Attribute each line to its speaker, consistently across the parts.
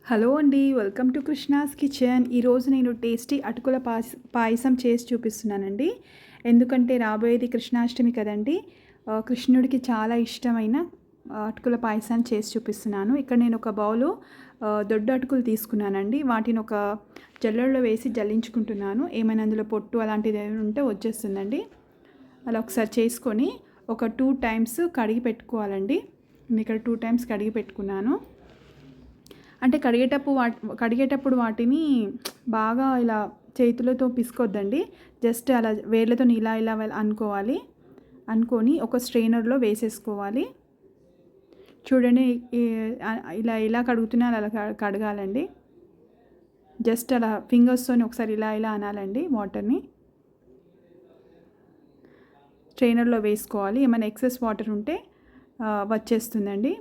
Speaker 1: Hello అండి, welcome to Krishna's kitchen. ఈరోజు నేను టేస్టీ అటుకుల పాయసం చేసి చూపిస్తున్నానండి. ఎందుకంటే రాబోయేది కృష్ణాష్టమి కదండి. కృష్ణుడికి చాలా ఇష్టమైన అటుకుల పాయసాన్ని చేసి చూపిస్తున్నాను. ఇక్కడ నేను ఒక బౌలు దొడ్డు అటుకులు తీసుకున్నానండి. వాటిని ఒక జల్లెడలో వేసి జల్లించుకుంటున్నాను. ఏమైనా అందులో పొట్టు అలాంటిది ఏమైనా ఉంటే వచ్చేస్తుందండి. అలా ఒకసారి చేసుకొని ఒక 2 టైమ్స్ కడిగి పెట్టుకోవాలండి. నేను ఇక్కడ 2 టైమ్స్ కడిగి పెట్టుకున్నాను. అంటే కడిగేటప్పుడు వాటిని బాగా ఇలా చేతులతో పిసుకోవద్దండి. జస్ట్ అలా వేళ్ళతో ఇలా ఇలా అనుకొని ఒక స్ట్రెయినర్లో వేసేసుకోవాలి. చూడండి, ఇలా ఇలా కడుగుతున్నా అలా కడగాలండి. జస్ట్ అలా ఫింగర్స్తోని ఒకసారి ఇలా ఇలా అనాలండి. వాటర్ని స్ట్రెయినర్లో వేసుకోవాలి. ఏమైనా ఎక్సెస్ వాటర్ ఉంటే వచ్చేస్తుందండి.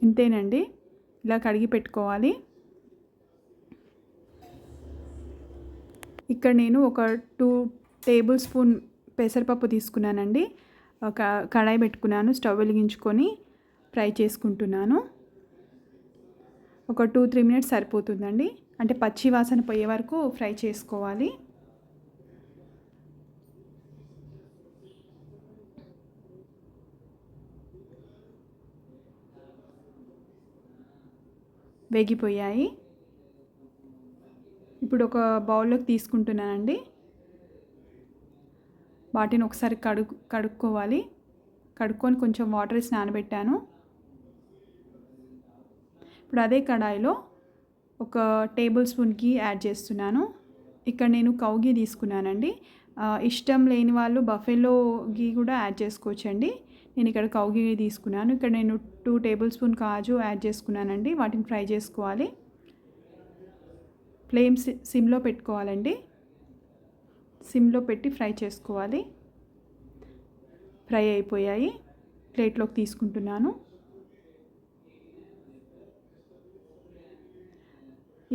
Speaker 1: ఇంతేనండి, ఇలా కడిగి పెట్టుకోవాలి. ఇక్కడ నేను ఒక 2 టేబుల్ స్పూన్ పెసరపప్పు తీసుకున్నానండి. కడాయి పెట్టుకున్నాను. స్టవ్ వెలిగించుకొని ఫ్రై చేసుకుంటున్నాను. ఒక 2-3 మినిట్స్ సరిపోతుందండి. అంటే పచ్చి వాసన పోయే వరకు ఫ్రై చేసుకోవాలి. వేగిపోయాయి. ఇప్పుడు ఒక బౌల్లోకి తీసుకుంటున్నానండి. వాటిని ఒకసారి కడుక్కోవాలి. కడుక్కొని కొంచెం వాటర్ వేసి నానబెట్టాను. ఇప్పుడు అదే కడాయిలో ఒక టేబుల్ స్పూన్ గీ యాడ్ చేస్తున్నాను. ఇక్కడ నేను కౌ గీ తీసుకున్నానండి. ఇష్టం లేని వాళ్ళు బఫెలో గీ కూడా యాడ్ చేసుకోవచ్చండి. నేను ఇక్కడ కౌ గీ తీసుకున్నాను. ఇక్కడ నేను 2 టేబుల్ స్పూన్ కాజు యాడ్ చేసుకున్నానండి. వాటిని ఫ్రై చేసుకోవాలి. ఫ్లేమ్ సిమ్లో పెట్టుకోవాలండి. సిమ్లో పెట్టి ఫ్రై చేసుకోవాలి. ఫ్రై అయిపోయాయి. ప్లేట్లోకి తీసుకుంటున్నాను.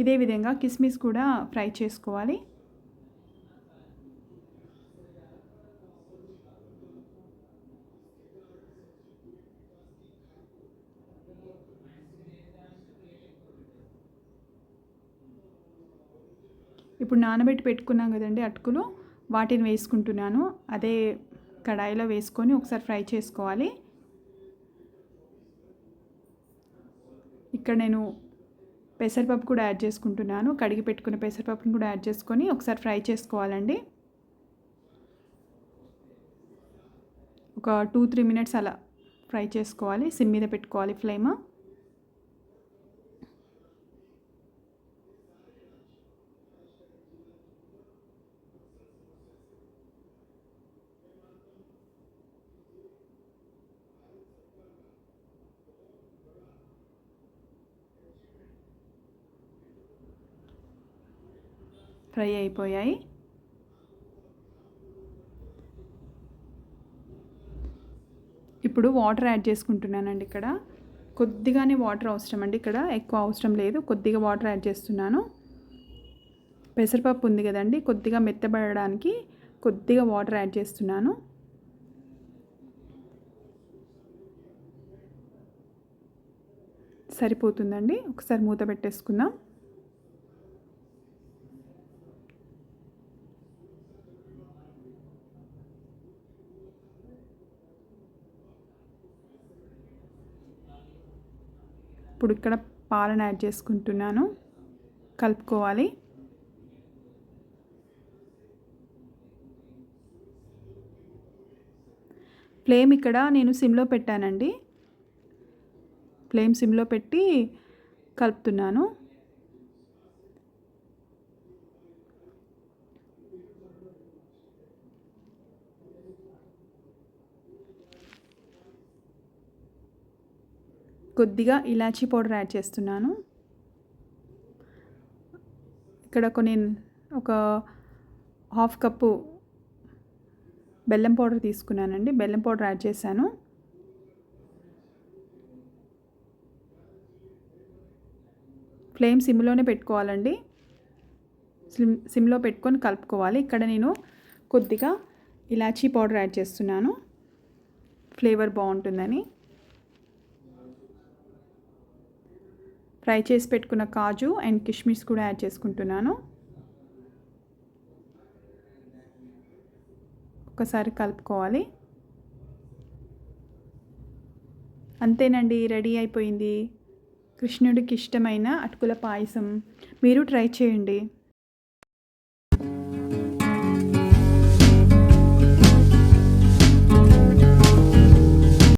Speaker 1: ఇదే విధంగా కిస్మిస్ కూడా ఫ్రై చేసుకోవాలి. ఇప్పుడు నానబెట్టి పెట్టుకున్నాం కదండి అటుకులు, వాటిని వేసుకుంటున్నాను. అదే కడాయిలో వేసుకొని ఒకసారి ఫ్రై చేసుకోవాలి. ఇక్కడ నేను పెసరపప్పు కూడా యాడ్ చేసుకుంటున్నాను. కడిగి పెట్టుకున్న పెసరపప్పుని కూడా యాడ్ చేసుకొని ఒకసారి ఫ్రై చేసుకోవాలండి. ఒక 2-3 మినిట్స్ అలా ఫ్రై చేసుకోవాలి. సిమ్ మీద పెట్టుకోవాలి ఫ్లేమ్. ఫ్రై అయిపోయాయి. ఇప్పుడు వాటర్ యాడ్ చేసుకుంటున్నానండి. ఇక్కడ కొద్దిగానే వాటర్ అవసరం అండి. ఇక్కడ ఎక్కువ అవసరం లేదు. కొద్దిగా వాటర్ యాడ్ చేస్తున్నాను. పెసరపప్పు ఉంది కదండి, కొద్దిగా మెత్తబడడానికి కొద్దిగా వాటర్ యాడ్ చేస్తున్నాను. సరిపోతుందండి. ఒకసారి మూత పెట్టేసుకుందాం. ఇప్పుడు ఇక్కడ పాలను యాడ్ చేసుకుంటున్నాను. కలుపుకోవాలి. ఫ్లేమ్ ఇక్కడ నేను సిమ్లో పెట్టానండి. ఫ్లేమ్ సిమ్లో పెట్టి కలుపుతున్నాను. కొద్దిగా ఇలాచీ పౌడర్ యాడ్ చేస్తున్నాను. ఇక్కడ నేను ఒక 1/2 కప్పు బెల్లం పౌడర్ తీసుకున్నానండి. బెల్లం పౌడర్ యాడ్ చేశాను. ఫ్లేమ్ సిమ్లోనే పెట్టుకోవాలండి. సిమ్లో పెట్టుకొని కలుపుకోవాలి. ఇక్కడ నేను కొద్దిగా ఇలాచీ పౌడర్ యాడ్ చేస్తున్నాను. ఫ్లేవర్ బాగుంటుందని. ఫ్రై చేసి పెట్టుకున్న కాజు అండ్ కిష్మిస్ కూడా యాడ్ చేసుకుంటున్నాను. ఒకసారి కలుపుకోవాలి. అంతేనండి, రెడీ అయిపోయింది కృష్ణుడికి ఇష్టమైన అటుకుల పాయసం. మీరు ట్రై చేయండి.